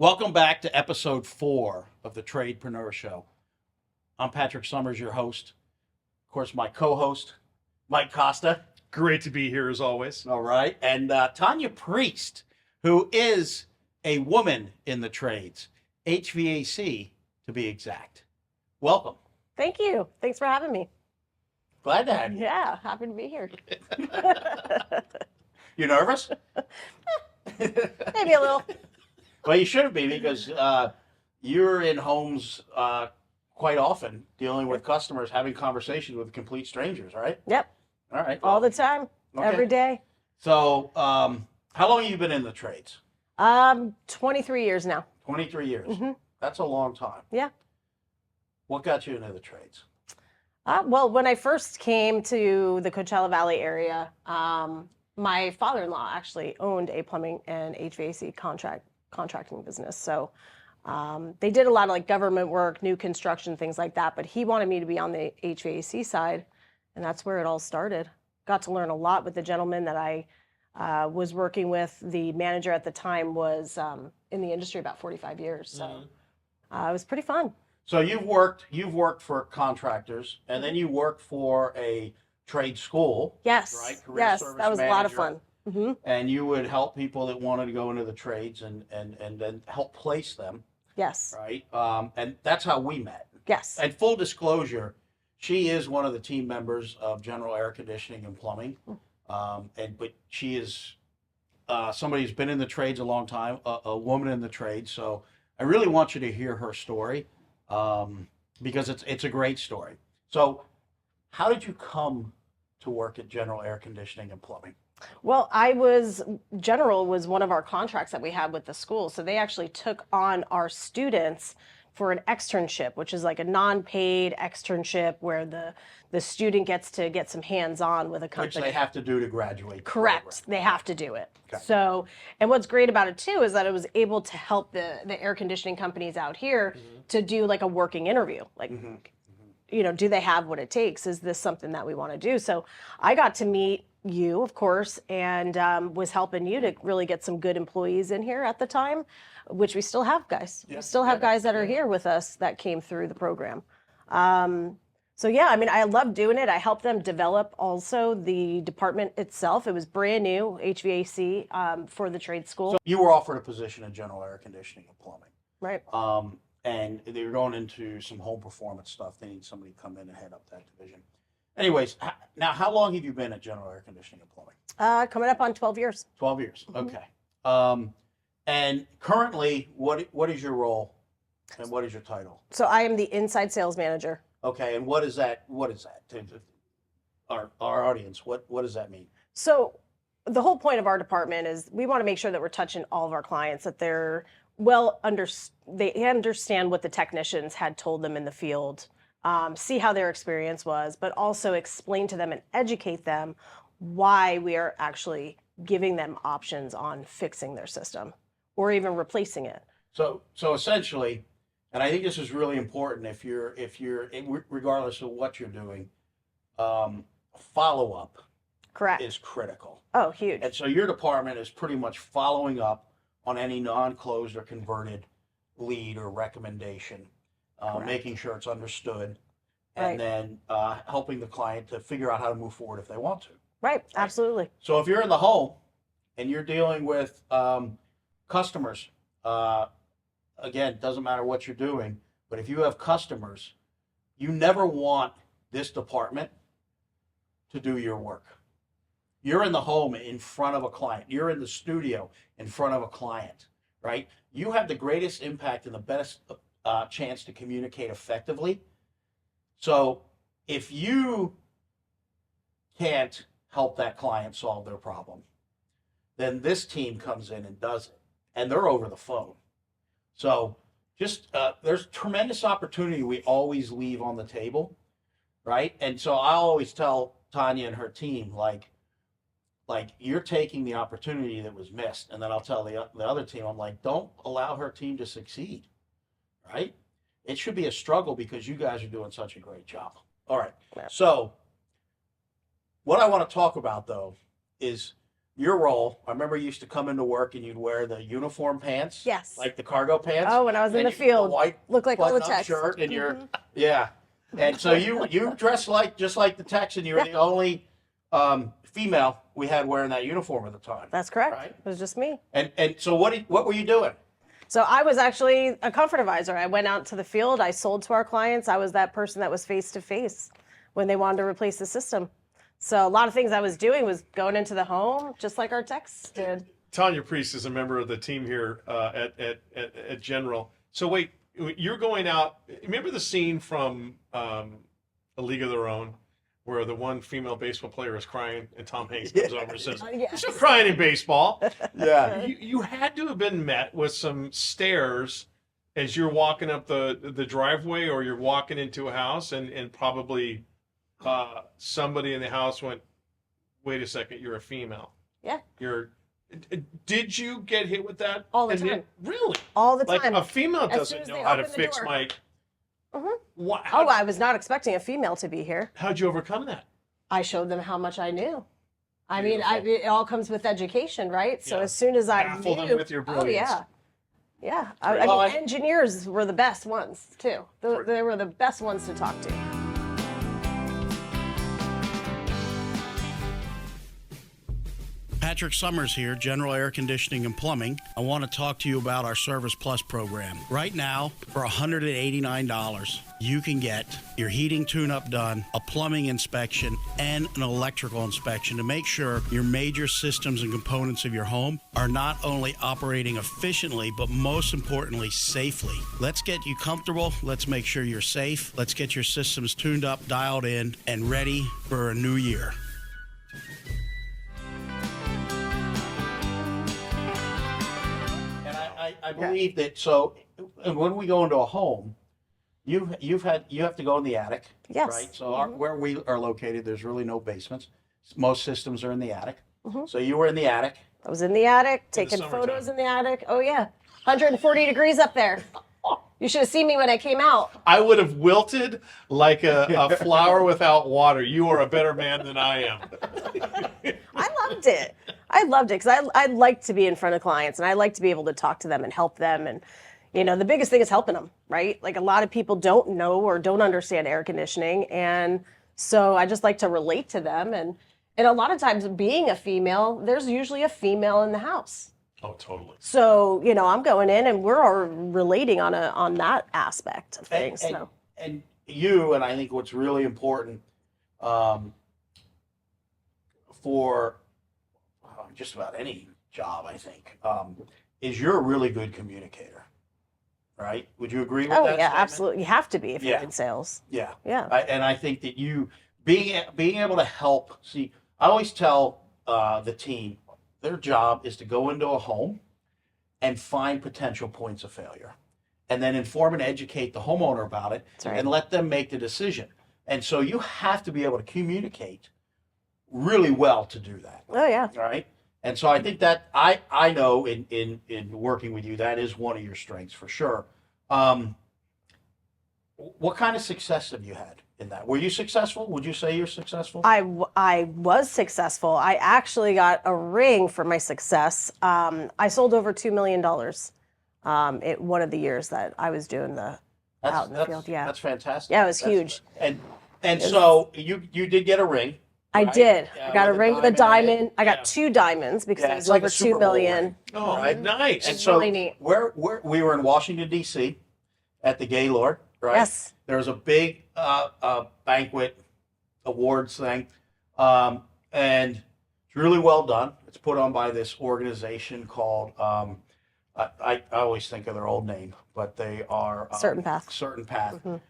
Welcome back to episode 4 of the Tradepreneur Show. I'm Patrick Summers, your host. Of course, my co-host, Mike Costa. Great to be here as always. All right. And Tanya Priest, who is a woman in the trades, HVAC to be exact. Welcome. Thank you. Thanks for having me. Glad to have you. Yeah, happy to be here. You nervous? Maybe a little. Well, you shouldn't be because you're in homes quite often dealing with customers, having conversations with complete strangers, right? Yep. All right. All the time. Okay. Every day. So, how long have you been in the trades? 23 years now. 23 years. Mm-hmm. That's a long time. Yeah. What got you into the trades? Well, when I first came to the Coachella Valley area, my father-in-law actually owned a plumbing and HVAC contracting business. So they did a lot of like government work, new construction, things like that. But he wanted me to be on the HVAC side, and that's where it all started. Got to learn a lot with the gentleman that I was working with. The manager at the time was in the industry about 45 years. So it was pretty fun. So you've worked for contractors, and then you worked for a trade school. Yes. Right? Career Yes, service that was a lot of manager. fun. Mm-hmm. And you would help people that wanted to go into the trades and then help place them, Yes. right? And that's how we met. Yes. And full disclosure, she is one of the team members of General Air Conditioning and Plumbing. But she is somebody who's been in the trades a long time, a woman in the trades. So I really want you to hear her story because it's a great story. So how did you come to work at General Air Conditioning and Plumbing? Well, General was one of our contracts that we had with the school. So they actually took on our students for an externship, which is like a non-paid externship where the student gets to get some hands-on with a company. Which they have to do to graduate. Correct. They have to do it. Okay. So, and what's great about it too is that it was able to help the air conditioning companies out here to do like a working interview. Like, you know, do they have what it takes? Is this something that we want to do? So I got to meet you, of course, and was helping you to really get some good employees in here at the time, which we still have, guys. Yeah. We still have guys that are here with us that came through the program. So yeah, I mean, I love doing it. I helped them develop also the department itself. It was brand new, HVAC, for the trade school. So you were offered a position in General Air Conditioning and Plumbing. Right. And they were going into some home performance stuff. They need somebody to come in and head up that division. Anyways, now how long have you been at General Air Conditioning and Plumbing? Coming up on 12 years. 12 years. Okay. And currently, what is your role and what is your title? So I am the inside sales manager. Okay. And what is that? What is that to our audience? What does that mean? So the whole point of our department is we want to make sure that we're touching all of our clients, that they're they understand what the technicians had told them in the field, see how their experience was, but also explain to them and educate them why we are actually giving them options on fixing their system or even replacing it. So essentially, and I think this is really important if you're regardless of what you're doing, follow up Correct. is critical. Oh, huge. And so your department is pretty much following up on any non-closed or converted lead or recommendation, making sure it's understood, and Right. then helping the client to figure out how to move forward if they want to. Right. Absolutely. So if you're in the home and you're dealing with customers, again, doesn't matter what you're doing, but if you have customers, you never want this department to do your work. You're in the home in front of a client. You're in the studio in front of a client, right? You have the greatest impact and the best chance to communicate effectively. So if you can't help that client solve their problem, then this team comes in and does it, and they're over the phone. So just there's tremendous opportunity we always leave on the table, right? And so I always tell Tanya and her team, like you're taking the opportunity that was missed, and then I'll tell the other team, I'm like, don't allow her team to succeed, right? It should be a struggle because you guys are doing such a great job. All right. So what I want to talk about though is your role, I remember you used to come into work and you'd wear the uniform pants. Yes. Like the cargo pants. Oh, when I was in and the the field, white look like all the button-up techs. shirt and yeah. And so you dressed just like the techs, and you were the only female we had wearing that uniform at the time. That's correct. Right? It was just me. And so what were you doing? So I was actually a comfort advisor. I went out to the field. I sold to our clients. I was that person that was face to face when they wanted to replace the system. So a lot of things I was doing was going into the home, just like our techs did. Tanya Priest is a member of the team here at General. So wait, you're going out. Remember the scene from A League of Their Own, where the one female baseball player is crying, and Tom Hanks comes over and says, Yes. "There's no crying in baseball." Yeah. You had to have been met with some stares as you're walking up the driveway, or you're walking into a house, and probably somebody in the house went, "Wait a second, you're a female." Yeah. Did you get hit with that? All the And time. Really? All the Like time. a female As soon doesn't as know they how to open the fix door. my. Oh, I was not expecting a female to be here. How'd you overcome that? I showed them how much I knew. I mean, Beautiful. it all comes with education, right? So Yeah. as soon as I Baffle them knew, with your oh brilliance. yeah, yeah. Well, I mean, engineers were the best ones too. They were the best ones to talk to. Patrick Summers here, General Air Conditioning and Plumbing. I want to talk to you about our Service Plus program. Right now, for $189, you can get your heating tune-up done, a plumbing inspection, and an electrical inspection to make sure your major systems and components of your home are not only operating efficiently, but most importantly, safely. Let's get you comfortable. Let's make sure you're safe. Let's get your systems tuned up, dialed in, and ready for a new year. I believe that. So, and when we go into a home, you have to go in the attic. Yes. Right. So where we are located, there's really no basements. Most systems are in the attic. So you were in the attic. I was in the attic In the taking summertime. photos in the attic. Oh yeah, 140 degrees up there. You should have seen me when I came out. I would have wilted like a flower without water. You are a better man than I am. I loved it. I loved it because I like to be in front of clients and I like to be able to talk to them and help them. And, you know, the biggest thing is helping them, right? Like a lot of people don't know or don't understand air conditioning. And so I just like to relate to them. And a lot of times being a female, there's usually a female in the house. Oh, totally. So, you know, I'm going in and we're all relating on that aspect of things. And you, and I think what's really important for just about any job, I think, is you're a really good communicator, right? Would you agree with Oh that yeah, statement? absolutely. You have to be if you're Yeah. in sales. Yeah. Yeah. And I think that you being able to help. See, I always tell the team their job is to go into a home and find potential points of failure, and then inform and educate the homeowner about it, That's right. and let them make the decision. And so you have to be able to communicate really well to do that. Oh yeah. Right. And so I think that I know in working with you, that is one of your strengths for sure. What kind of success have you had in that? Were you successful? Would you say you're successful? I was successful. I actually got a ring for my success. I sold over $2 million in one of the years that I was doing out in the field. Yeah. That's fantastic. Yeah, it was huge. And so you did get a ring. I right? did. Yeah, I got a ring with a in it. diamond. I Yeah. got 2 diamonds because Yeah, it it's was like over a Super 2 Bowl million. ring. Oh, Right. nice. And It's so really neat. where we were in Washington D.C. at the Gaylord, right? Yes. There was a big banquet awards thing, and it's really well done. It's put on by this organization called I always think of their old name, but they are Certain Path. Certain Path, Mhm.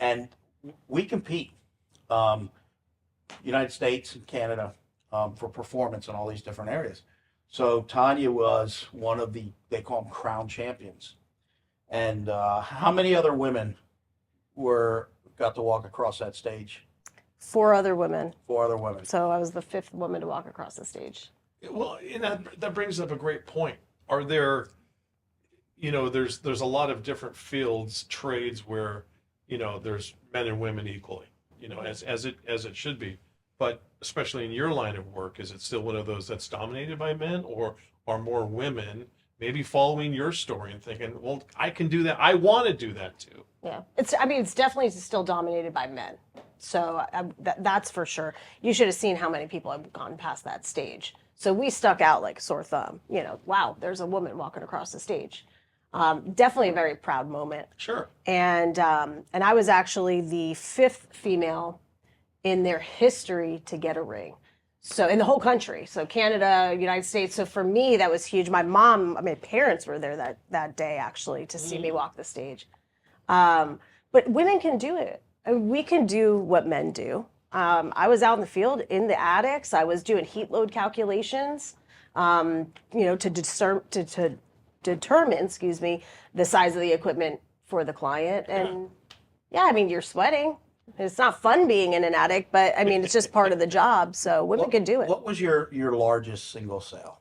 and we compete, United States and Canada, for performance in all these different areas. So Tanya was one of they call them crown champions. And how many other women got to walk across that stage? 4 other women. 4 other women. So I was the 5th woman to walk across the stage. Well, and that brings up a great point. Are there, there's a lot of different fields, trades where, there's men and women equally, as it should be. But especially in your line of work, is it still one of those that's dominated by men, or are more women maybe following your story and thinking, well, I can do that. I want to do that too. Yeah, it's definitely still dominated by men. So that's for sure. You should have seen how many people have gone past that stage. So we stuck out like a sore thumb. Wow, there's a woman walking across the stage. Definitely a very proud moment. Sure. And I was actually the 5th female in their history to get a ring. So in the whole country, so Canada, United States. So for me, that was huge. My parents were there that day actually to see me walk the stage. But women can do it. We can do what men do. I was out in the field in the attics. I was doing heat load calculations, to determine, the size of the equipment for the client. And yeah, you're sweating. It's not fun being in an attic, but it's just part of the job. So women can do it. What was your largest single sale?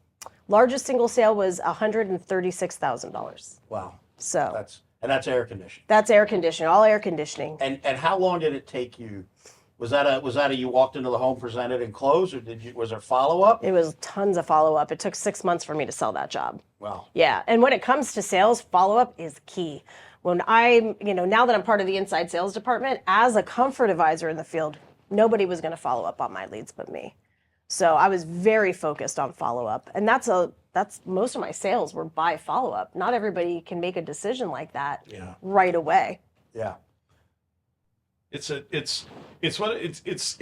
Largest single sale was $136,000. Wow. So that's air conditioning. That's air conditioning, all air conditioning. And how long did it take you? Was that a you walked into the home, presented, and closed, or was there follow up? It was tons of follow up. It took 6 months for me to sell that job. Wow. Yeah, and when it comes to sales, follow up is key. When now that I'm part of the inside sales department, as a comfort advisor in the field, nobody was going to follow up on my leads but me. So I was very focused on follow up, and that's most of my sales were by follow up. Not everybody can make a decision like that right away. Yeah. It's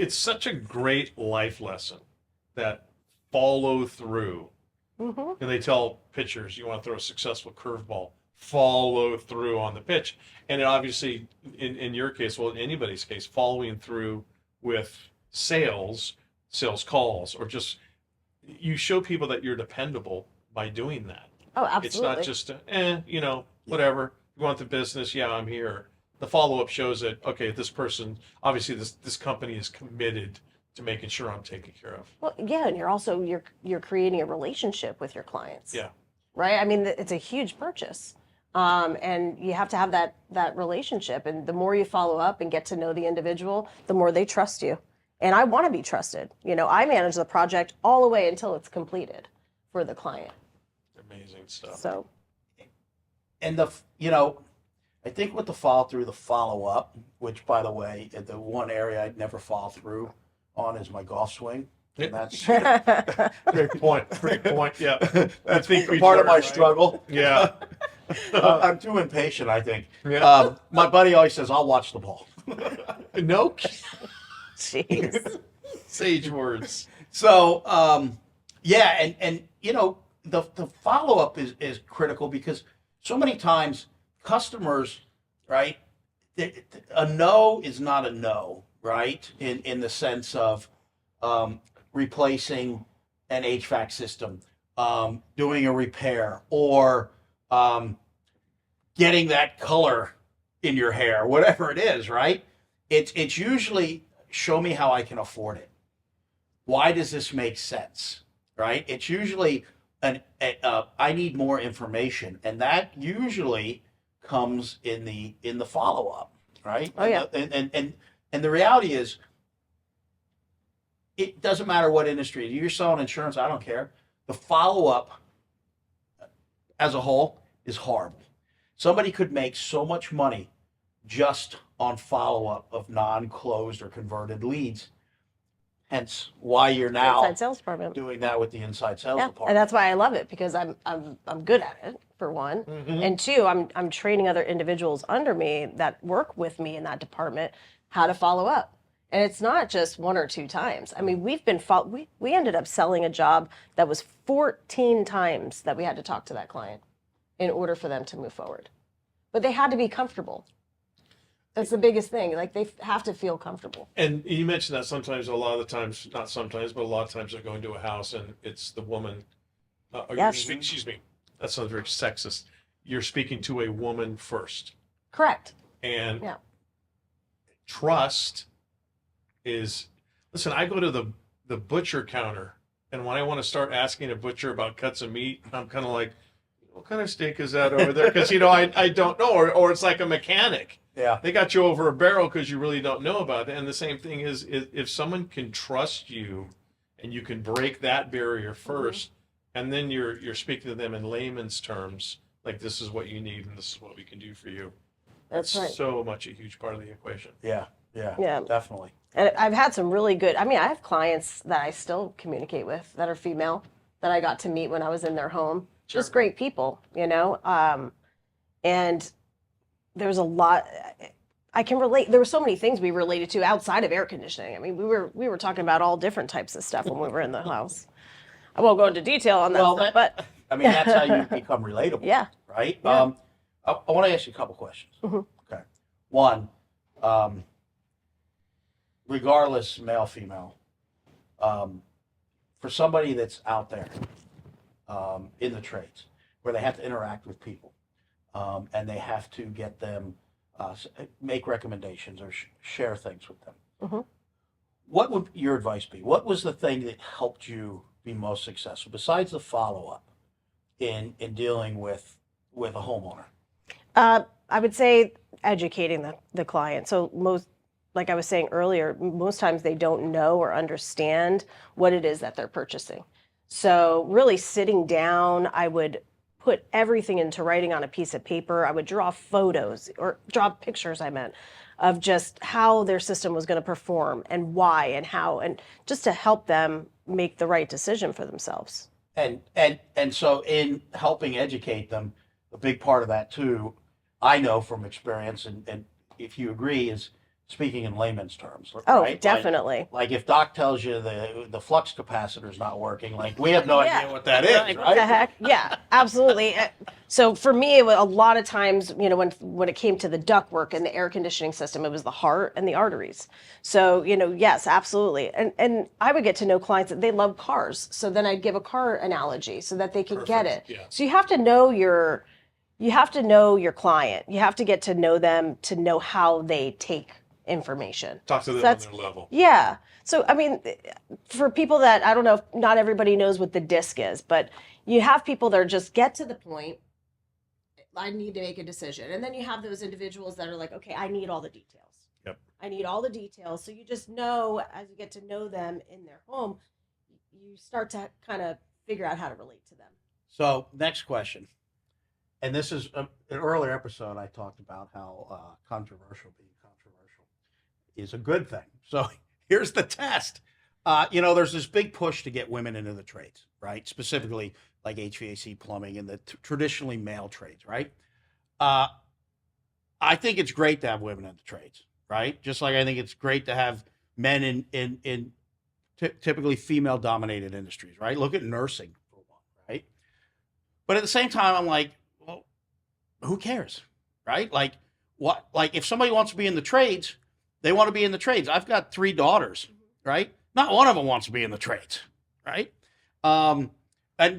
such a great life lesson, that follow through. And they tell pitchers, you want to throw a successful curveball, follow through on the pitch. And it obviously, in your case, well, in anybody's case, following through with sales calls, or just, you show people that you're dependable by doing that. Oh, absolutely. It's not just, whatever, you want the business, yeah, I'm here. The follow-up shows that, okay, this person, obviously this company is committed to making sure I'm taken care of. Well, yeah, and you're creating a relationship with your clients. Yeah. Right? It's a huge purchase. And you have to have that relationship. And the more you follow up and get to know the individual, the more they trust you. And I want to be trusted. I manage the project all the way until it's completed for the client. Amazing stuff. So. And I think with the follow-up, which, by the way, the one area I'd never follow through on is my golf swing. And that's Great point. Yeah. that's part of my struggle. Yeah. I'm too impatient, I think. Yeah. My buddy always says, I'll watch the ball. No. Jeez. Sage words. So, and the follow-up is critical, because so many times customers, right, a no is not a no, right, in the sense of replacing an HVAC system, doing a repair, or getting that color in your hair, whatever it is, right? It's usually, show me how I can afford it. Why does this make sense, right? It's usually I need more information, and that usually comes in the follow-up, right? Oh, yeah. And the reality is, it doesn't matter what industry you're selling insurance. I don't care. The follow-up as a whole is horrible. Somebody could make so much money just on follow-up of non-closed or converted leads. Hence why you're now Inside sales department. doing that with the inside sales department. And that's why I love it, because I'm good at it, for one, and two, I'm training other individuals under me that work with me in that department how to follow up. And it's not just 1 or 2 times. We ended up selling a job that was 14 times that we had to talk to that client in order for them to move forward. But they had to be comfortable. That's the biggest thing. Like, they have to feel comfortable. And you mentioned that sometimes, a lot of the times, not sometimes, but a lot of times they're going to a house and it's the woman. Yes. Excuse me. That sounds very sexist. You're speaking to a woman first. Correct. And Yeah. trust is, listen, I go to the butcher counter, and when I want to start asking a butcher about cuts of meat, I'm kind of like, what kind of steak is that over there? Because, I don't know. Or it's like a mechanic. Yeah. They got you over a barrel because you really don't know about it. And the same thing is if someone can trust you and you can break that barrier first, and then you're speaking to them in layman's terms, like this is what you need and this is what we can do for you. That's right. So much a huge part of the equation. Yeah. Yeah. Yeah. Definitely. And I've had some really good, I mean, I have clients that I still communicate with that are female that I got to meet when I was in their home. Sure. Just great people, you know? And there's a lot, I can relate. There were so many things we related to outside of air conditioning. I mean, we were talking about all different types of stuff when we were in the house. I won't go into detail on that Well, stuff, but I mean, that's how you become relatable. yeah. Right? Yeah. I want to ask you a couple questions. Mhm. Okay. One, regardless, male, female, for somebody that's out there in the trades where they have to interact with people and they have to get them, make recommendations or share things with them, Mhm. what would your advice be? What was the thing that helped you be most successful besides the follow-up in dealing with a homeowner? I would say educating the client. So most, like I was saying earlier, most times they don't know or understand what it is that they're purchasing. So really sitting down, I would put everything into writing on a piece of paper. I would draw photos or draw pictures, I meant, of just how their system was going to perform and why and how, and just to help them make the right decision for themselves. And so in helping educate them, a big part of that too, I know from experience, and if you agree, is speaking in layman's terms. Oh, right? definitely. Like if Doc tells you the flux capacitor is not working, like we have no idea what that is, Like, right? what the heck? Yeah, absolutely. So for me, it was a lot of times, you know, when it came to the ductwork and the air conditioning system, it was the heart and the arteries. So, you know, yes, absolutely. And I would get to know clients that they love cars. So then I'd give a car analogy so that they can get it. Yeah. So you have to know your client. You have to get to know them to know how they take information. Talk to them on That's- their level. Yeah. So, I mean, for people that, I don't know, if not everybody knows what the disc is, but you have people that are just get to the point, I need to make a decision. And then you have those individuals that are like, okay, I need all the details. Yep. I need all the details. So you just know, as you get to know them in their home, you start to kind of figure out how to relate to them. So next question, and this is an earlier episode I talked about how being controversial is a good thing. So here's the test. You know, there's this big push to get women into the trades, right? Specifically like HVAC, plumbing, and the traditionally male trades, right? I think it's great to have women in the trades, right? Just like I think it's great to have men in typically female-dominated industries, right? Look at nursing for one, right? But at the same time, I'm like, well, who cares, right? Like, what? Like, if somebody wants to be in the trades, they want to be in the trades. I've got 3 daughters, right? Not one of them wants to be in the trades, right? And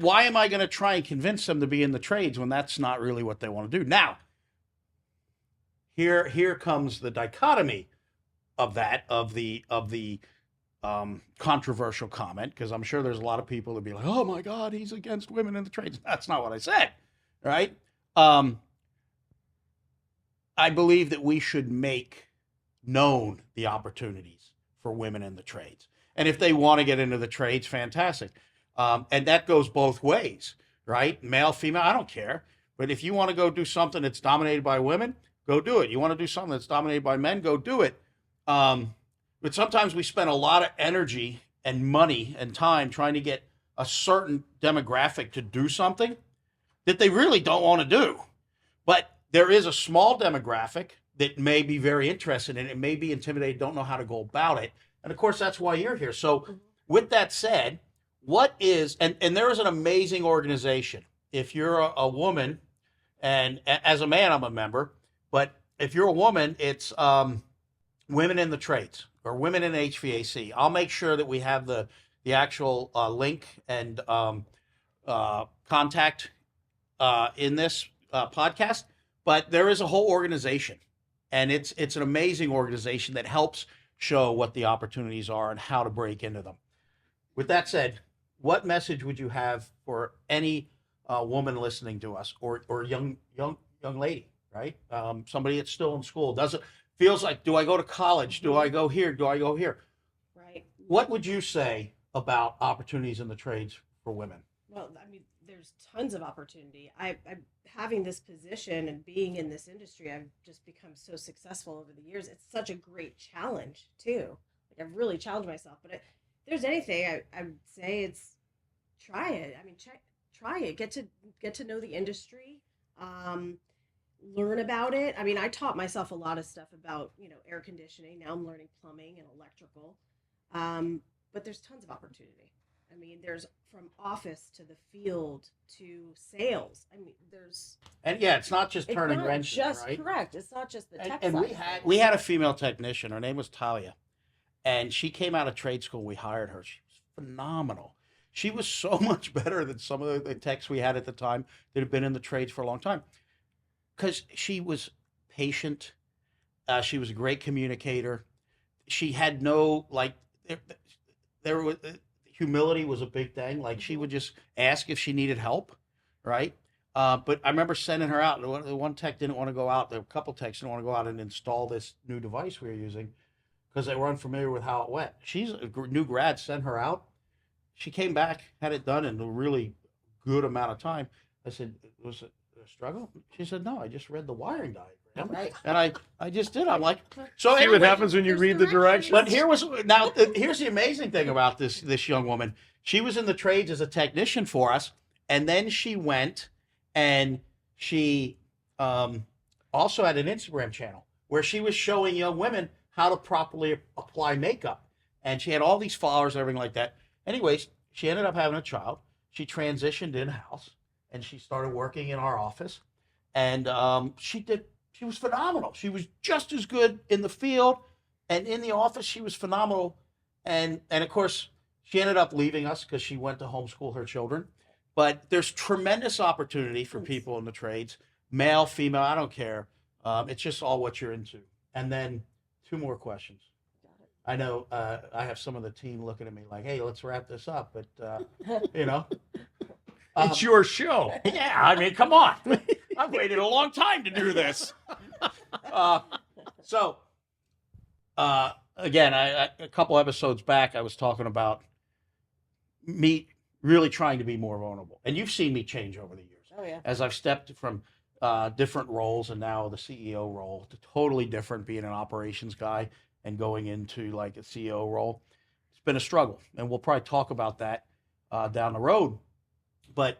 why am I going to try and convince them to be in the trades when that's not really what they want to do? Now, here comes the dichotomy of the controversial comment, because I'm sure there's a lot of people that be like, oh my God, he's against women in the trades. That's not what I said, right? I believe that we should make known the opportunities for women in the trades. And if they want to get into the trades, fantastic. And that goes both ways, right? Male, female, I don't care. But if you want to go do something that's dominated by women, go do it. You want to do something that's dominated by men, go do it. But sometimes we spend a lot of energy and money and time trying to get a certain demographic to do something that they really don't want to do. But there is a small demographic that may be very interested in it, may be intimidated, don't know how to go about it. And of course, that's why you're here. So with that said, what is, and there is an amazing organization. If you're a woman, and as a man, I'm a member, but if you're a woman, it's Women in the Trades or Women in HVAC. I'll make sure that we have the actual link and contact in this podcast. But there is a whole organization, and it's an amazing organization that helps show what the opportunities are and how to break into them. With that said, what message would you have for any woman listening to us, or young lady, right? Somebody that's still in school feels like, do I go to college? Do I go here? Do I go here? Right. What would you say about opportunities in the trades for women? Well, I mean, there's tons of opportunity. I'm having this position and being in this industry, I've just become so successful over the years. It's such a great challenge too. Like I've really challenged myself. But if there's anything, I would say it's try it. I mean, try it. Get to know the industry. Learn about it. I mean, I taught myself a lot of stuff about, air conditioning. Now I'm learning plumbing and electrical. But there's tons of opportunity. I mean, there's from office to the field to sales. I mean, It's not just turning wrenches, right? Correct. It's not just the tech And side. we had a female technician. Her name was Talia, and she came out of trade school. We hired her. She was phenomenal. She was so much better than some of the techs we had at the time that had been in the trades for a long time, because she was patient. She was a great communicator. She had no there was humility was a big thing. Like she would just ask if she needed help, right? But I remember sending her out. The one tech didn't want to go out. There were a couple techs didn't want to go out and install this new device we were using because they were unfamiliar with how it went. She's a new grad. Sent her out. She came back, had it done in a really good amount of time. I said, "Was it a struggle?" She said, "No, I just read the wiring diagram." Right. And I just did. I'm like, so See what happens when you there's read the directions. But here's the amazing thing about this young woman. She was in the trades as a technician for us, and then she went and she also had an Instagram channel where she was showing young women how to properly apply makeup, and she had all these followers and everything like that. Anyways, she ended up having a child. She transitioned in house, and she started working in our office, and she was phenomenal. She was just as good in the field and in the office. She was phenomenal. And of course, she ended up leaving us because she went to homeschool her children. But there's tremendous opportunity for people in the trades, male, female, I don't care. It's just all what you're into. And then 2 more questions. I know I have some of the team looking at me like, hey, let's wrap this up. But, It's your show. yeah, I mean, come on. I've waited a long time to do this. Again, a couple episodes back, I was talking about me really trying to be more vulnerable. And you've seen me change over the years. Oh, yeah. As I've stepped from different roles and now the CEO role to totally different, being an operations guy and going into like a CEO role. It's been a struggle. And we'll probably talk about that down the road. But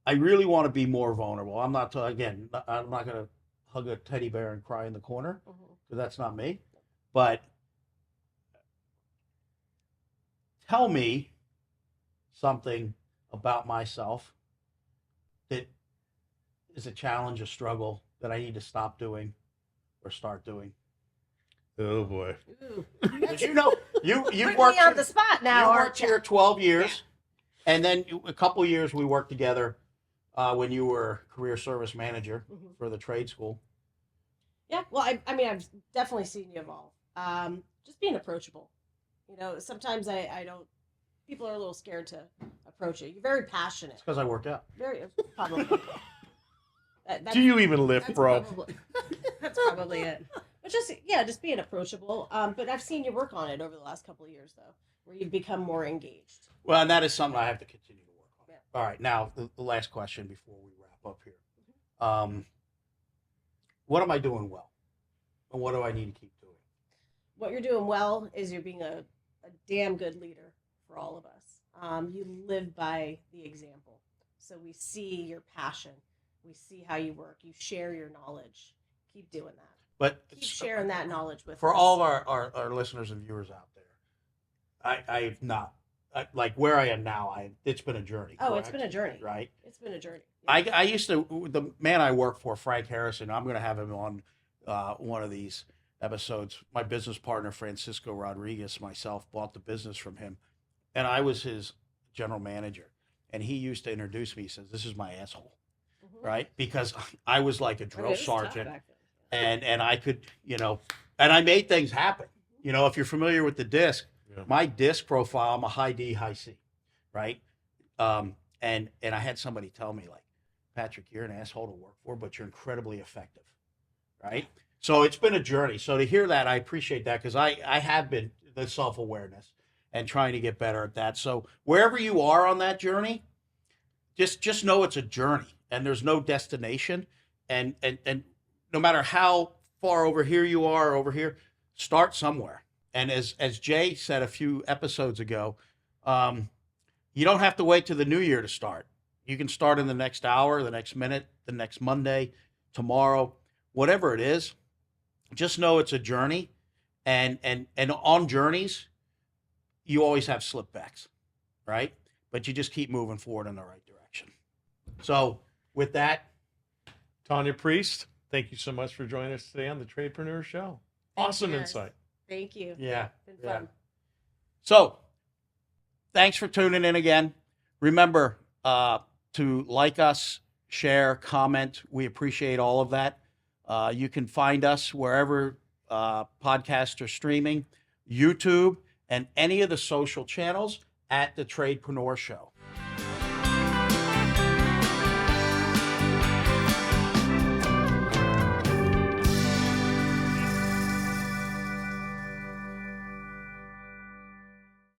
I really want to be more vulnerable. I'm not going to hug a teddy bear and cry in the corner because that's not me. But tell me something about myself that is a challenge, a struggle that I need to stop doing or start doing. Oh boy. Because you've Put worked me on the spot now. You Art. worked here 12 years, and then a couple of years we worked together when you were career service manager for the trade school. Yeah, well, I mean, I've definitely seen you evolve. Just being approachable. Sometimes I don't. People are a little scared to approach you. You're very passionate. It's because I worked out. Very probably. Do you even lift, that's bro? That's probably it. But just being approachable. But I've seen you work on it over the last couple of years, though, where you've become more engaged. Well, and that is something I have to continue to work on. Yeah. All right, now the last question before we wrap up here. What am I doing well, and what do I need to keep doing? What you're doing well is you're being a damn good leader for all of us. You live by the example. So we see your passion. We see how you work. You share your knowledge. Keep doing that. But Keep sharing that knowledge with for us. all of our listeners and viewers out there, I've not like where I am now. It's been a journey. Oh, correct? it's been a journey. Right. It's been a journey. I used to, the man I work for, Frank Harrison, I'm going to have him on one of these episodes. My business partner, Francisco Rodriguez, myself, bought the business from him. And I was his general manager. And he used to introduce me. He says, "This is my asshole." Right? Because I was like a drill sergeant. And I could, and I made things happen. If you're familiar with the disc, my disc profile, I'm a high D, high C. Right? And I had somebody tell me, like, Patrick, you're an asshole to work for, but you're incredibly effective. right? So it's been a journey. So to hear that, I appreciate that, because I have been the self-awareness and trying to get better at that. So wherever you are on that journey, just know it's a journey and there's no destination. And no matter how far over here you are, over here, start somewhere. And as Jay said a few episodes ago, you don't have to wait till the new year to start. You can start in the next hour, the next minute, the next Monday, tomorrow, whatever it is. Just know it's a journey, and on journeys, you always have slipbacks, right? But you just keep moving forward in the right direction. So with that, Tanya Priest, thank you so much for joining us today on the Tradepreneur Show. Awesome you. insight. Thank you. yeah, Been yeah. fun. So thanks for tuning in again. Remember to like us, share, comment. We appreciate all of that. You can find us wherever podcasts are streaming, YouTube, and any of the social channels at the Tradepreneur Show.